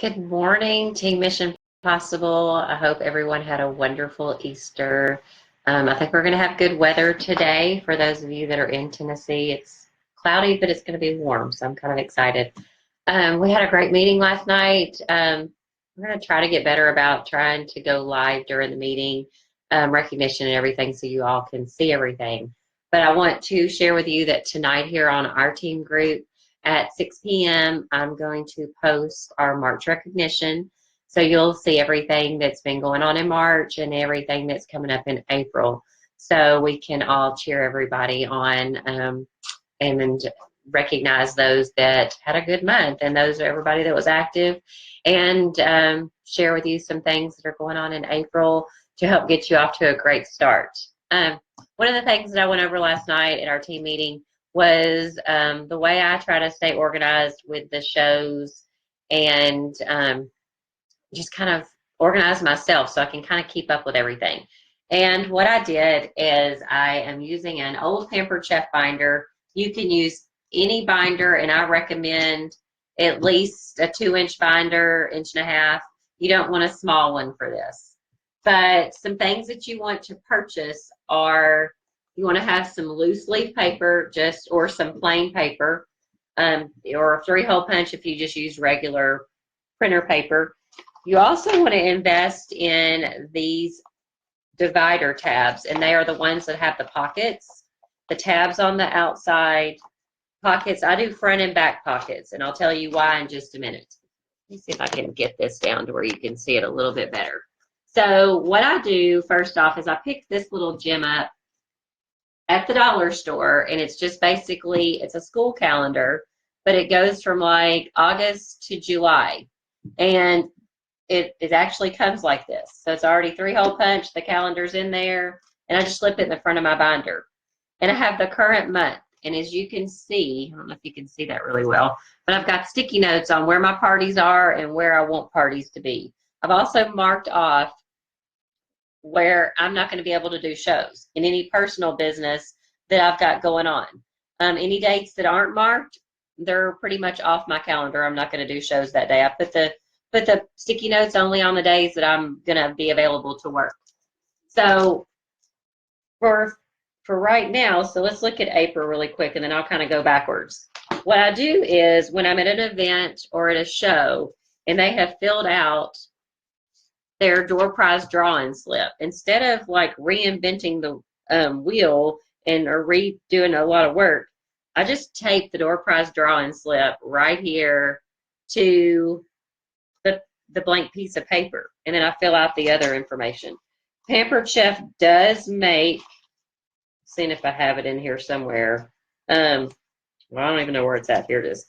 Good morning, Team Mission Possible. I hope everyone had a wonderful Easter. I think we're going to have good weather today for those of you that are in Tennessee. It's cloudy, but it's going to be warm, so I'm kind of excited. We had a great meeting last night. We're going to try to get better about trying to go live during the meeting, recognition and everything, so you all can see everything. But I want to share with you that tonight here on our team group, at 6 p.m., I'm going to post our March recognition. So you'll see everything that's been going on in March and everything that's coming up in April. So we can all cheer everybody on and then recognize those that had a good month and those everybody that was active, and share with you some things that are going on in April to help get you off to a great start. One of the things that I went over last night at our team meeting was the way I try to stay organized with the shows and just kind of organize myself so I can kind of keep up with everything. And what I did is I am using an old Pampered Chef binder. You can use any binder, and I recommend at least a 2-inch binder, 1.5 inches. You don't want a small one for this. But some things that you want to purchase are, you want to have some loose leaf paper, or some plain paper, or a 3-hole punch if you just use regular printer paper. You also want to invest in these divider tabs, and they are the ones that have the pockets, the tabs on the outside pockets. I do front and back pockets, and I'll tell you why in just a minute. Let me see if I can get this down to where you can see it a little bit better. So what I do first off is I pick this little gem up at the dollar store, and it's just basically, it's a school calendar, but it goes from like August to July, and it actually comes like this. So it's already 3-hole punch, the calendar's in there, and I just slip it in the front of my binder. And I have the current month, and as you can see, I don't know if you can see that really well, but I've got sticky notes on where my parties are and where I want parties to be. I've also marked off where I'm not going to be able to do shows in any personal business that I've got going on. Any dates that aren't marked, they're pretty much off my calendar. I'm not going to do shows that day. I put the sticky notes only on the days that I'm going to be available to work. So for right now, so let's look at April really quick, and then I'll kind of go backwards. What I do is when I'm at an event or at a show and they have filled out their door prize drawing slip, instead of like reinventing the wheel or redoing a lot of work, I just tape the door prize drawing slip right here to the blank piece of paper, and then I fill out the other information. Pampered Chef does make, seeing if I have it in here somewhere. Well, I don't even know where it's at. Here it is.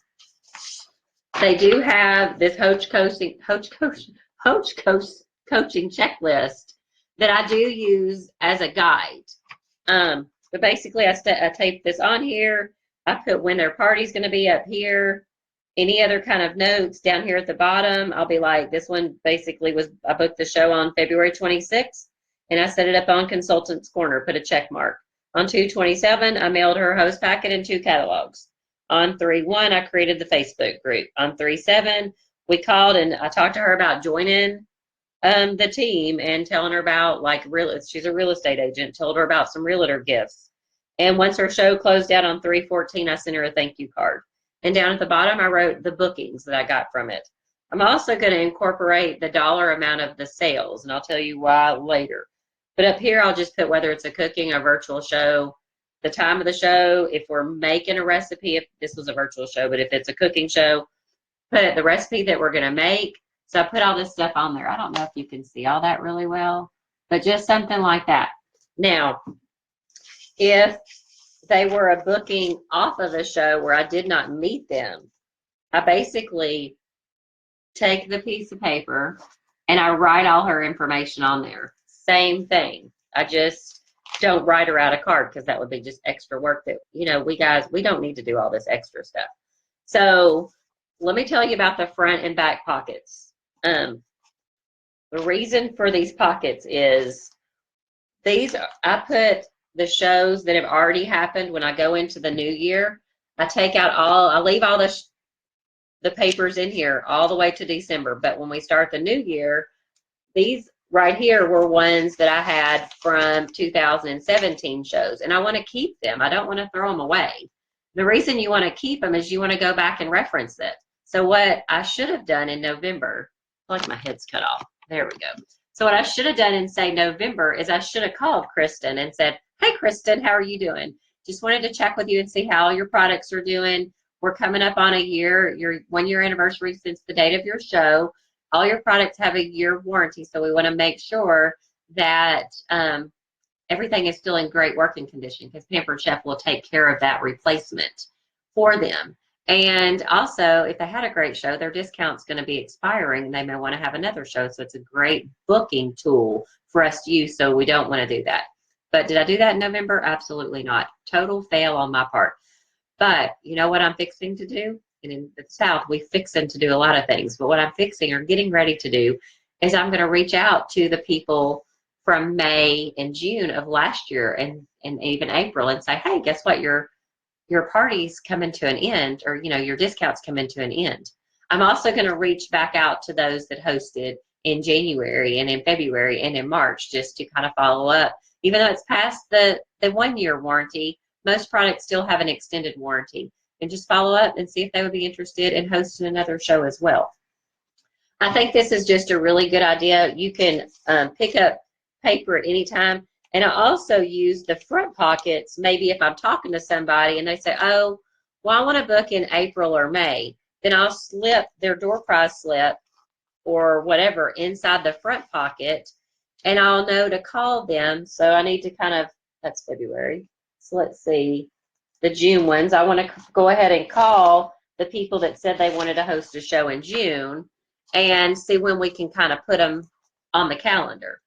They do have this Hoach coaching checklist that I do use as a guide. But basically, I tape this on here. I put when their party's going to be up here. Any other kind of notes down here at the bottom, I'll be like, this one basically was, I booked the show on February 26th, and I set it up on Consultant's Corner, put a check mark. On 2/27, I mailed her host packet and 2 catalogs. On 3/1, I created the Facebook group. On 3/7, we called and I talked to her about joining the team and telling her about she's a real estate agent, told her about some realtor gifts. And once her show closed out on 3/14, I sent her a thank you card. And down at the bottom, I wrote the bookings that I got from it. I'm also going to incorporate the dollar amount of the sales, and I'll tell you why later. But up here, I'll just put whether it's a cooking or virtual show, the time of the show, if we're making a recipe, if this was a virtual show, but if it's a cooking show, put the recipe that we're going to make. So I put all this stuff on there. I don't know if you can see all that really well, but just something like that. Now, if they were a booking off of a show where I did not meet them, I basically take the piece of paper and I write all her information on there. Same thing. I just don't write her out a card because that would be just extra work that, we don't need to do all this extra stuff. So let me tell you about the front and back pockets. The reason for these pockets is I put the shows that have already happened when I go into the new year. I leave all the the papers in here all the way to December. But when we start the new year, these right here were ones that I had from 2017 shows, and I want to keep them. I don't want to throw them away. The reason you want to keep them is you want to go back and reference it. So what I should have done in November, I feel like my head's cut off. There we go. So what I should have done in, say, November is I should have called Kristen and said, hey, Kristen, how are you doing? Just wanted to check with you and see how your products are doing. We're coming up on a year, your 1 year anniversary since the date of your show. All your products have a year warranty, so we want to make sure that everything is still in great working condition, because Pampered Chef will take care of that replacement for them. And also, if they had a great show, their discount's going to be expiring, and they may want to have another show. So it's a great booking tool for us to use, so we don't want to do that. But did I do that in November? Absolutely not. Total fail on my part. But you know what I'm fixing to do? And in the South, we fixing to do a lot of things. But what I'm fixing or getting ready to do is I'm going to reach out to the people from May and June of last year and even April and say, hey, guess what? Your party's coming to an end, or your discounts coming to an end. I'm also going to reach back out to those that hosted in January and in February and in March, just to kind of follow up. Even though it's past the 1 year warranty, most products still have an extended warranty. And just follow up and see if they would be interested in hosting another show as well. I think this is just a really good idea. You can pick up paper at any time. And I also use the front pockets, maybe if I'm talking to somebody and they say, oh, well, I want to book in April or May, then I'll slip their door prize slip or whatever inside the front pocket, and I'll know to call them. So I need to that's February. So let's see. The June ones, I want to go ahead and call the people that said they wanted to host a show in June and see when we can kind of put them on the calendar.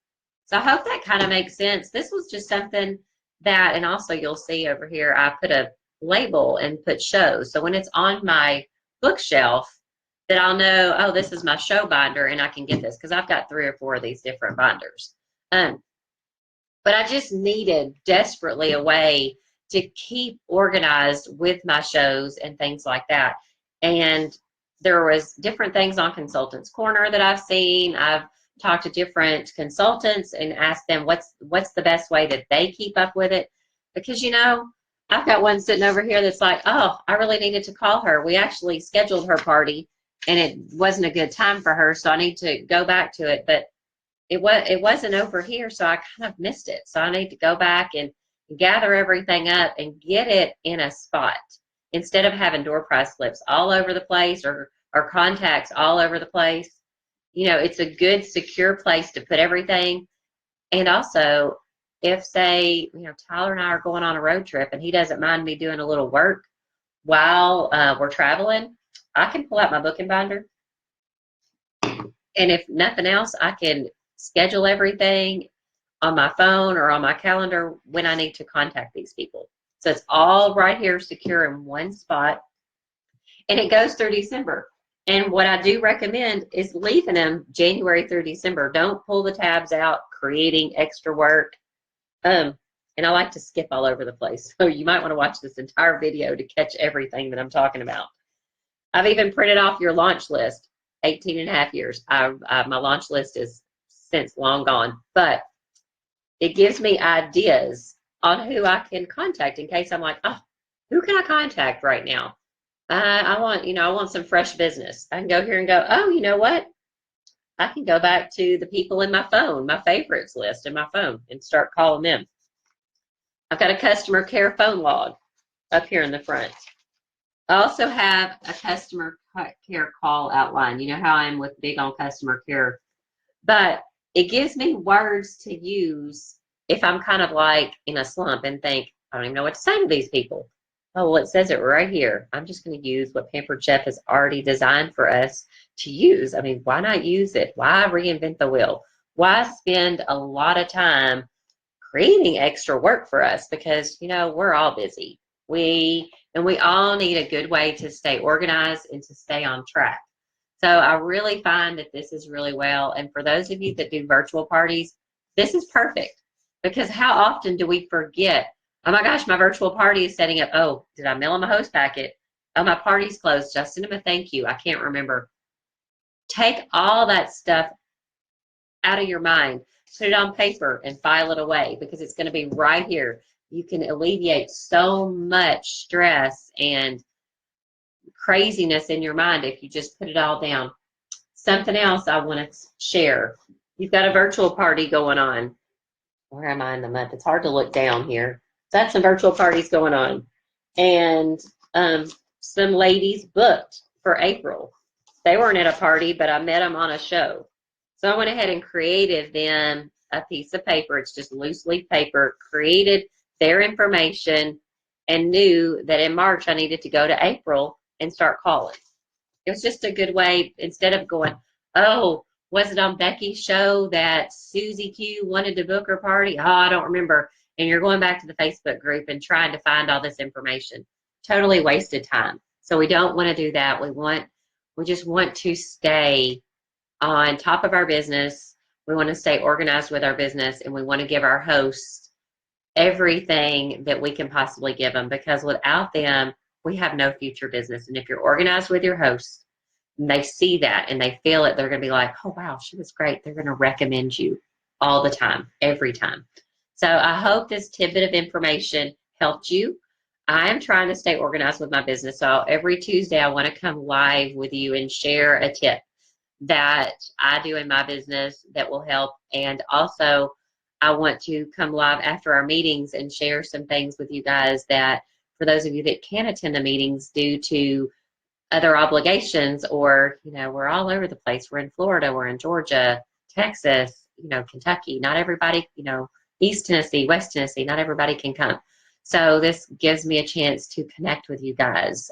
So I hope that kind of makes sense. This was just something that, and also you'll see over here, I put a label and put shows. So when it's on my bookshelf, that I'll know, oh, this is my show binder, and I can get this, because I've got 3 or 4 of these different binders. But I just needed desperately a way to keep organized with my shows and things like that. And there was different things on Consultants Corner that I've seen. I've talked to different consultants and asked them what's the best way that they keep up with it. Because, I've got one sitting over here that's like, oh, I really needed to call her. We actually scheduled her party, and it wasn't a good time for her, so I need to go back to it. But it wasn't over here, so I kind of missed it. So I need to go back and gather everything up and get it in a spot, instead of having door prize slips all over the place or contacts all over the place. It's a good, secure place to put everything. And also, if, say, Tyler and I are going on a road trip and he doesn't mind me doing a little work while we're traveling, I can pull out my booking binder. And if nothing else, I can schedule everything on my phone or on my calendar when I need to contact these people. So it's all right here, secure in one spot. And it goes through December. And what I do recommend is leaving them January through December. Don't pull the tabs out, creating extra work. And I like to skip all over the place. So you might want to watch this entire video to catch everything that I'm talking about. I've even printed off your launch list, 18 and a half years. My launch list is since long gone. But it gives me ideas on who I can contact in case I'm like, oh, who can I contact right now? I want some fresh business. I can go here and go, oh, you know what? I can go back to the people in my phone, my favorites list in my phone, and start calling them. I've got a customer care phone log up here in the front. I also have a customer care call outline. You know how I'm with big on customer care. But it gives me words to use if I'm kind of like in a slump and think, I don't even know what to say to these people. Oh, well, it says it right here. I'm just going to use what Pampered Chef has already designed for us to use. I mean, why not use it? Why reinvent the wheel? Why spend a lot of time creating extra work for us? Because, we're all busy. We all need a good way to stay organized and to stay on track. So I really find that this is really well. And for those of you that do virtual parties, this is perfect, because how often do we forget, oh my gosh, my virtual party is setting up. Oh, did I mail them a host packet? Oh, my party's closed. Just send them a thank you. I can't remember. Take all that stuff out of your mind. Put it on paper and file it away because it's going to be right here. You can alleviate so much stress and craziness in your mind if you just put it all down. Something else I want to share. You've got a virtual party going on. Where am I in the month? It's hard to look down here. That's some virtual parties going on. And some ladies booked for April. They weren't at a party, but I met them on a show. So I went ahead and created them a piece of paper. It's just loose leaf paper, created their information, and knew that in March I needed to go to April and start calling. It was just a good way, instead of going, oh, was it on Becky's show that Susie Q wanted to book her party? Oh, I don't remember. And you're going back to the Facebook group and trying to find all this information. Totally wasted time. So we don't want to do that. We just want to stay on top of our business. We want to stay organized with our business, and we want to give our hosts everything that we can possibly give them, because without them, we have no future business. And if you're organized with your hosts, and they see that and they feel it, they're going to be like, oh, wow, she was great. They're going to recommend you all the time, every time. So I hope this tidbit of information helped you. I am trying to stay organized with my business. So every Tuesday, I want to come live with you and share a tip that I do in my business that will help. And also, I want to come live after our meetings and share some things with you guys that, for those of you that can't attend the meetings due to other obligations, or, we're all over the place. We're in Florida, we're in Georgia, Texas, Kentucky. Not everybody, East Tennessee, West Tennessee, not everybody can come. So this gives me a chance to connect with you guys.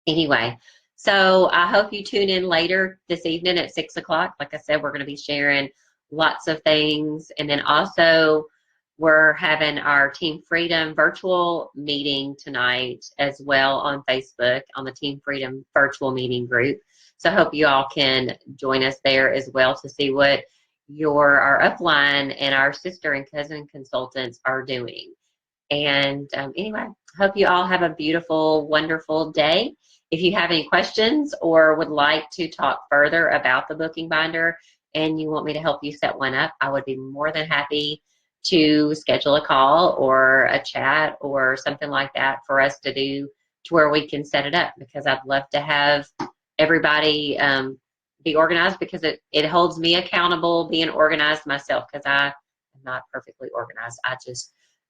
Anyway, so I hope you tune in later this evening at 6 o'clock. Like I said, we're going to be sharing lots of things. And then also, we're having our Team Freedom virtual meeting tonight as well on Facebook, on the Team Freedom virtual meeting group. So I hope you all can join us there as well to see what our upline and our sister and cousin consultants are doing. And anyway, hope you all have a beautiful, wonderful day. If you have any questions or would like to talk further about the booking binder and you want me to help you set one up, I would be more than happy to schedule a call or a chat or something like that for us to do, to where we can set it up, because I'd love to have everybody be organized, because it holds me accountable being organized myself, because I am not perfectly organized.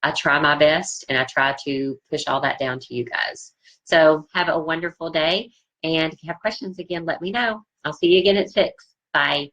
I try my best, and I try to push all that down to you guys. So have a wonderful day. And if you have questions, again, let me know. I'll see you again at 6. Bye.